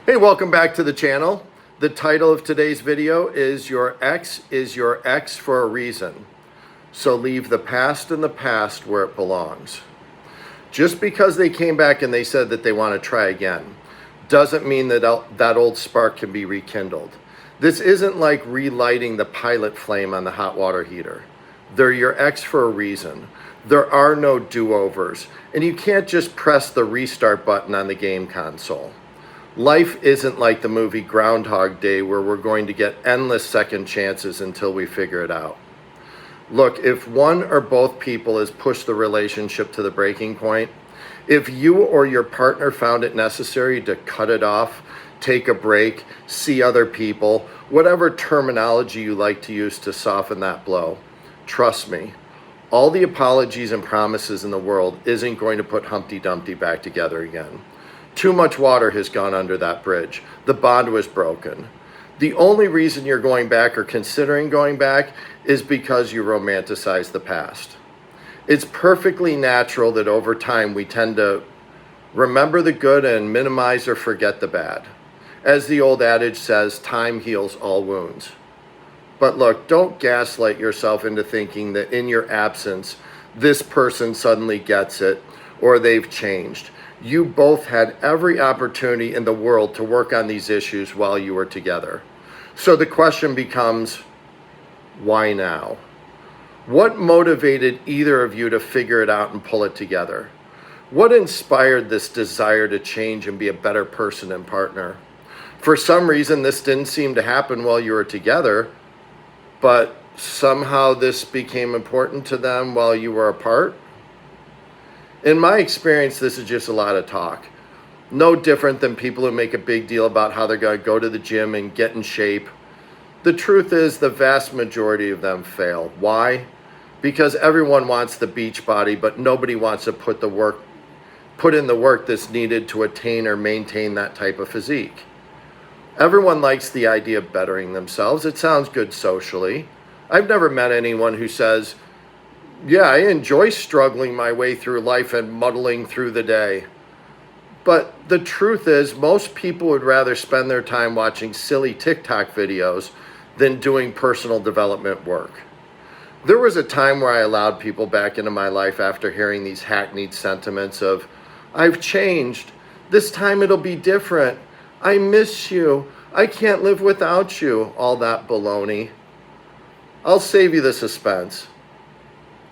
Hey, welcome back to the channel. The title of today's video is Your Ex is Your Ex for a Reason. So leave the past in the past where it belongs. Just because they came back and they said that they want to try again doesn't mean that that old spark can be rekindled. This isn't like relighting the pilot flame on the hot water heater. They're your ex for a reason. There are no do-overs, and you can't just press the restart button on the game console. Life isn't like the movie Groundhog Day where we're going to get endless second chances until we figure it out. Look, if one or both people has pushed the relationship to the breaking point, if you or your partner found it necessary to cut it off, take a break, see other people, whatever terminology you like to use to soften that blow, trust me, all the apologies and promises in the world isn't going to put Humpty Dumpty back together again. Too much water has gone under that bridge. The bond was broken. The only reason you're going back or considering going back is because you romanticize the past. It's perfectly natural that over time we tend to remember the good and minimize or forget the bad. As the old adage says, time heals all wounds. But look, don't gaslight yourself into thinking that in your absence, this person suddenly gets it or they've changed. You both had every opportunity in the world to work on these issues while you were together. So the question becomes, why now? What motivated either of you to figure it out and pull it together? What inspired this desire to change and be a better person and partner? For some reason, this didn't seem to happen while you were together, but somehow this became important to them while you were apart? In my experience, this is just a lot of talk. No different than people who make a big deal about how they're going to go to the gym and get in shape. The truth is the vast majority of them fail. Why? Because everyone wants the beach body, but nobody wants to put in the work that's needed to attain or maintain that type of physique. Everyone likes the idea of bettering themselves. It sounds good socially. I've never met anyone who says, yeah, I enjoy struggling my way through life and muddling through the day. But the truth is, most people would rather spend their time watching silly TikTok videos than doing personal development work. There was a time where I allowed people back into my life after hearing these hackneyed sentiments of, I've changed, this time it'll be different, I miss you, I can't live without you, all that baloney. I'll save you the suspense.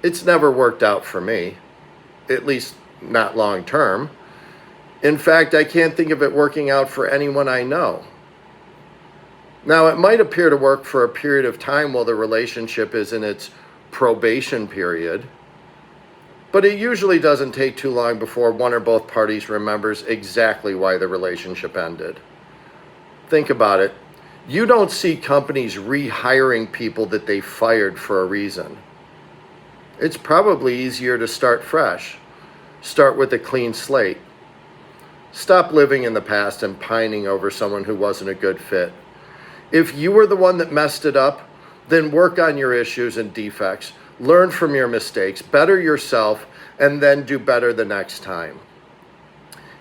It's never worked out for me, at least not long term. In fact, I can't think of it working out for anyone I know. Now, it might appear to work for a period of time while the relationship is in its probation period, but it usually doesn't take too long before one or both parties remembers exactly why the relationship ended. Think about it. You don't see companies rehiring people that they fired for a reason. It's probably easier to start fresh. Start with a clean slate. Stop living in the past and pining over someone who wasn't a good fit. If you were the one that messed it up, then work on your issues and defects. Learn from your mistakes, better yourself, and then do better the next time.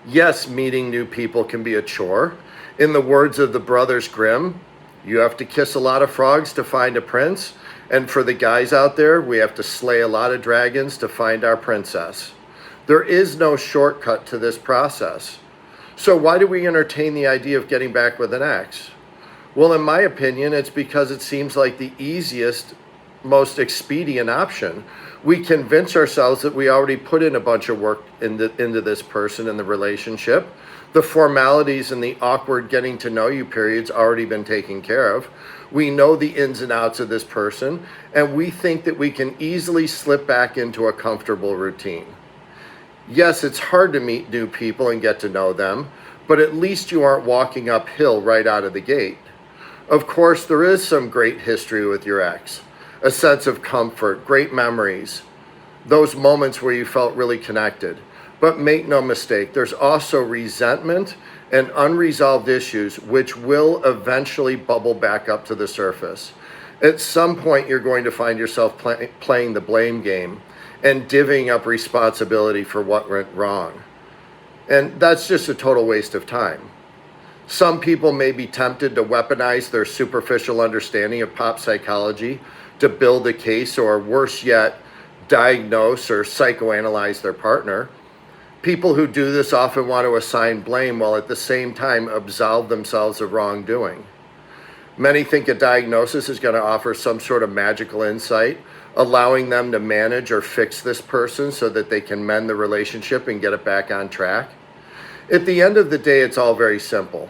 Yes, meeting new people can be a chore. In the words of the Brothers Grimm, you have to kiss a lot of frogs to find a prince. And for the guys out there, we have to slay a lot of dragons to find our princess. There is no shortcut to this process. So why do we entertain the idea of getting back with an ex? Well, in my opinion, it's because it seems like the easiest, most expedient option. We convince ourselves that we already put in a bunch of work into this person in the relationship. The formalities and the awkward getting to know you period's already been taken care of. We know the ins and outs of this person, and we think that we can easily slip back into a comfortable routine. Yes, it's hard to meet new people and get to know them, but at least you aren't walking uphill right out of the gate. Of course, there is some great history with your ex, a sense of comfort, great memories, those moments where you felt really connected. But make no mistake, there's also resentment and unresolved issues which will eventually bubble back up to the surface. At some point, you're going to find yourself playing the blame game and divvying up responsibility for what went wrong. And that's just a total waste of time. Some people may be tempted to weaponize their superficial understanding of pop psychology to build a case, or worse yet, diagnose or psychoanalyze their partner. People who do this often want to assign blame while at the same time absolve themselves of wrongdoing. Many think a diagnosis is going to offer some sort of magical insight, allowing them to manage or fix this person so that they can mend the relationship and get it back on track. At the end of the day, it's all very simple.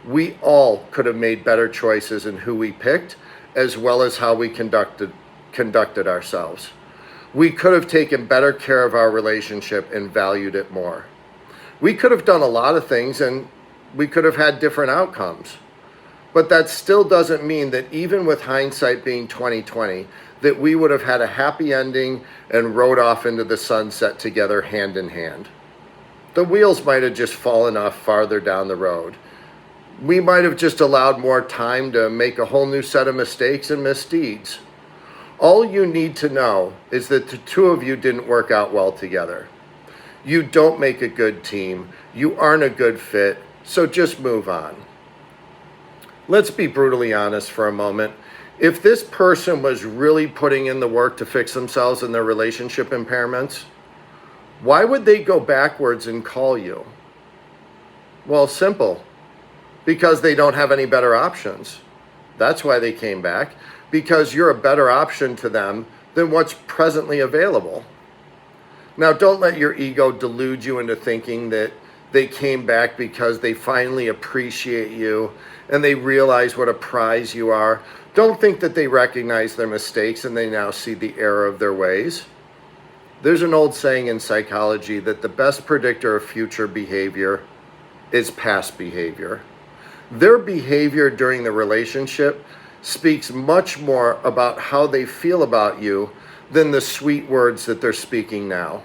We all could have made better choices in who we picked, as well as how we conducted ourselves. We could have taken better care of our relationship and valued it more. We could have done a lot of things and we could have had different outcomes. But that still doesn't mean that even with hindsight being 20/20, that we would have had a happy ending and rode off into the sunset together hand in hand. The wheels might have just fallen off farther down the road. We might have just allowed more time to make a whole new set of mistakes and misdeeds. All you need to know is that the two of you didn't work out well together. You don't make a good team. You aren't a good fit, so just move on. Let's be brutally honest for a moment. If this person was really putting in the work to fix themselves and their relationship impairments, why would they go backwards and call you? Well, simple. Because they don't have any better options. That's why they came back. Because you're a better option to them than what's presently available. Now, don't let your ego delude you into thinking that they came back because they finally appreciate you and they realize what a prize you are. Don't think that they recognize their mistakes and they now see the error of their ways. There's an old saying in psychology that the best predictor of future behavior is past behavior. Their behavior during the relationship speaks much more about how they feel about you than the sweet words that they're speaking now.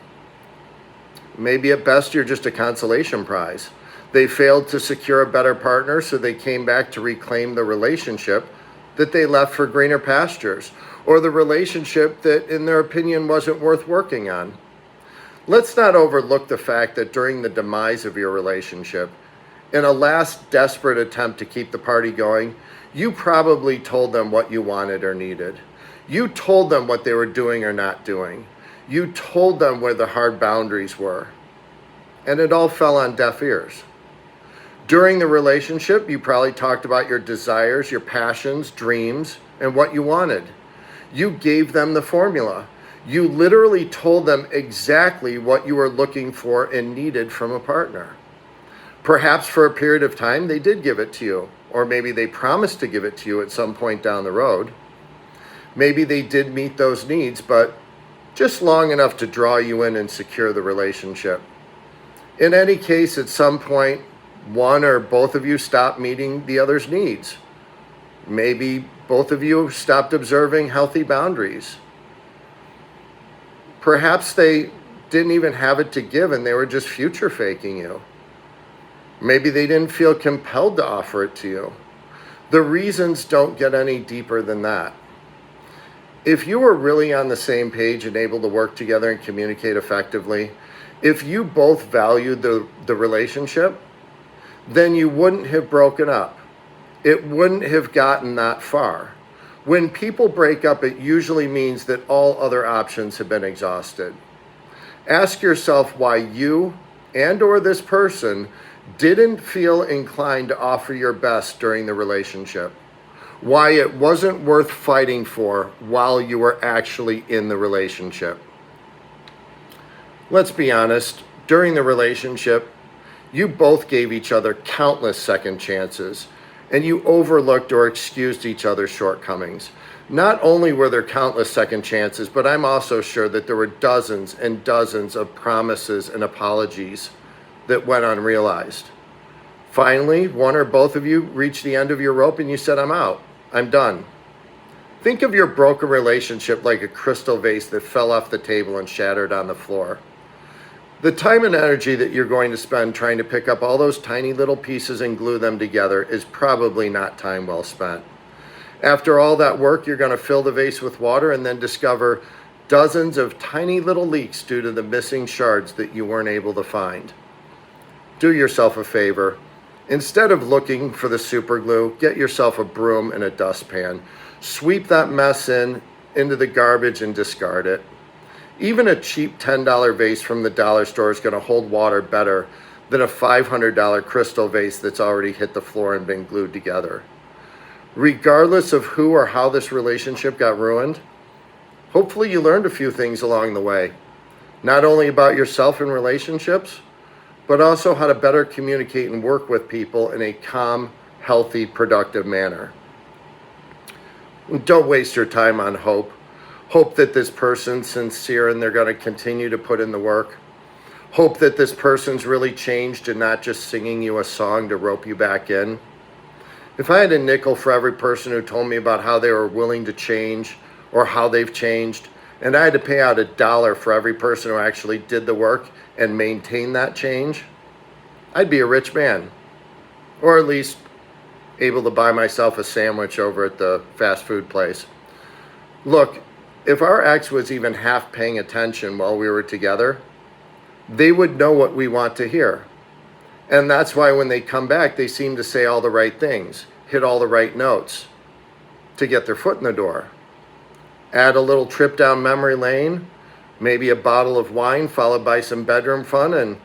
Maybe at best you're just a consolation prize. They failed to secure a better partner, so they came back to reclaim the relationship that they left for greener pastures, or the relationship that, in their opinion, wasn't worth working on. Let's not overlook the fact that during the demise of your relationship, in a last desperate attempt to keep the party going, you probably told them what you wanted or needed. You told them what they were doing or not doing. You told them where the hard boundaries were. And it all fell on deaf ears. During the relationship, you probably talked about your desires, your passions, dreams, and what you wanted. You gave them the formula. You literally told them exactly what you were looking for and needed from a partner. Perhaps for a period of time, they did give it to you, or maybe they promised to give it to you at some point down the road. Maybe they did meet those needs, but just long enough to draw you in and secure the relationship. In any case, at some point, one or both of you stopped meeting the other's needs. Maybe both of you stopped observing healthy boundaries. Perhaps they didn't even have it to give and they were just future faking you. Maybe they didn't feel compelled to offer it to you. The reasons don't get any deeper than that. If you were really on the same page and able to work together and communicate effectively, if you both valued the relationship, then you wouldn't have broken up. It wouldn't have gotten that far. When people break up, it usually means that all other options have been exhausted. Ask yourself why you and/or this person didn't feel inclined to offer your best during the relationship. Why it wasn't worth fighting for while you were actually in the relationship. Let's be honest, during the relationship, you both gave each other countless second chances, and you overlooked or excused each other's shortcomings. Not only were there countless second chances, but I'm also sure that there were dozens and dozens of promises and apologies that went unrealized. Finally, one or both of you reached the end of your rope and you said, "I'm out. I'm done." Think of your broken relationship like a crystal vase that fell off the table and shattered on the floor. The time and energy that you're going to spend trying to pick up all those tiny little pieces and glue them together is probably not time well spent. After all that work, you're going to fill the vase with water and then discover dozens of tiny little leaks due to the missing shards that you weren't able to find. Do yourself a favor. Instead of looking for the super glue, get yourself a broom and a dustpan. Sweep that mess into the garbage and discard it. Even a cheap $10 vase from the dollar store is going to hold water better than a $500 crystal vase that's already hit the floor and been glued together. Regardless of who or how this relationship got ruined, hopefully you learned a few things along the way. Not only about yourself and relationships, but also how to better communicate and work with people in a calm, healthy, productive manner. Don't waste your time on hope. Hope that this person's sincere and they're going to continue to put in the work. Hope that this person's really changed and not just singing you a song to rope you back in. If I had a nickel for every person who told me about how they were willing to change or how they've changed, and I had to pay out $1 for every person who actually did the work and maintained that change, I'd be a rich man. Or at least able to buy myself a sandwich over at the fast food place. Look, if our ex was even half paying attention while we were together, they would know what we want to hear. And that's why when they come back, they seem to say all the right things, hit all the right notes to get their foot in the door. Add a little trip down memory lane, maybe a bottle of wine followed by some bedroom fun, and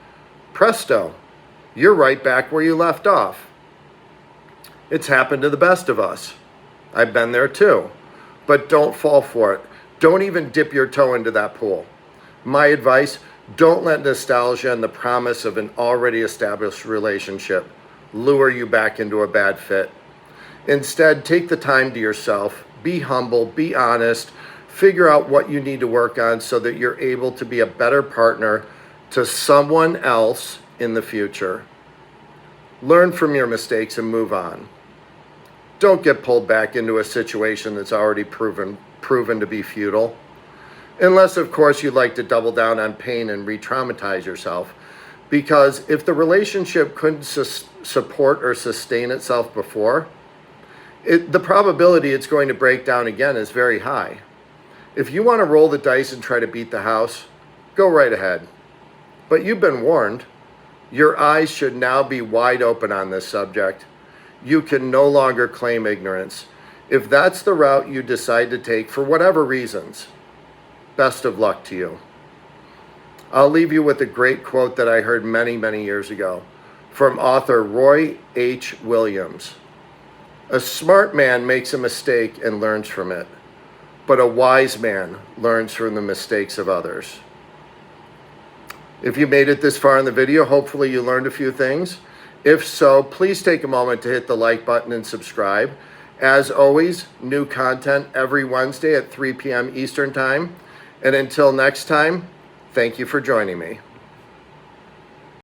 presto, you're right back where you left off. It's happened to the best of us. I've been there too. But don't fall for it. Don't even dip your toe into that pool. My advice, don't let nostalgia and the promise of an already established relationship lure you back into a bad fit. Instead, take the time to yourself. Be humble, be honest, figure out what you need to work on so that you're able to be a better partner to someone else in the future. Learn from your mistakes and move on. Don't get pulled back into a situation that's already proven to be futile. Unless, of course, you'd like to double down on pain and re-traumatize yourself. Because if the relationship couldn't support or sustain itself before, the probability it's going to break down again is very high. If you want to roll the dice and try to beat the house, go right ahead. But you've been warned. Your eyes should now be wide open on this subject. You can no longer claim ignorance. If that's the route you decide to take for whatever reasons, best of luck to you. I'll leave you with a great quote that I heard many, many years ago from author Roy H. Williams. A smart man makes a mistake and learns from it, but a wise man learns from the mistakes of others. If you made it this far in the video, hopefully you learned a few things. If so, please take a moment to hit the like button and subscribe. As always, new content every Wednesday at 3 p.m. Eastern Time. And until next time, thank you for joining me.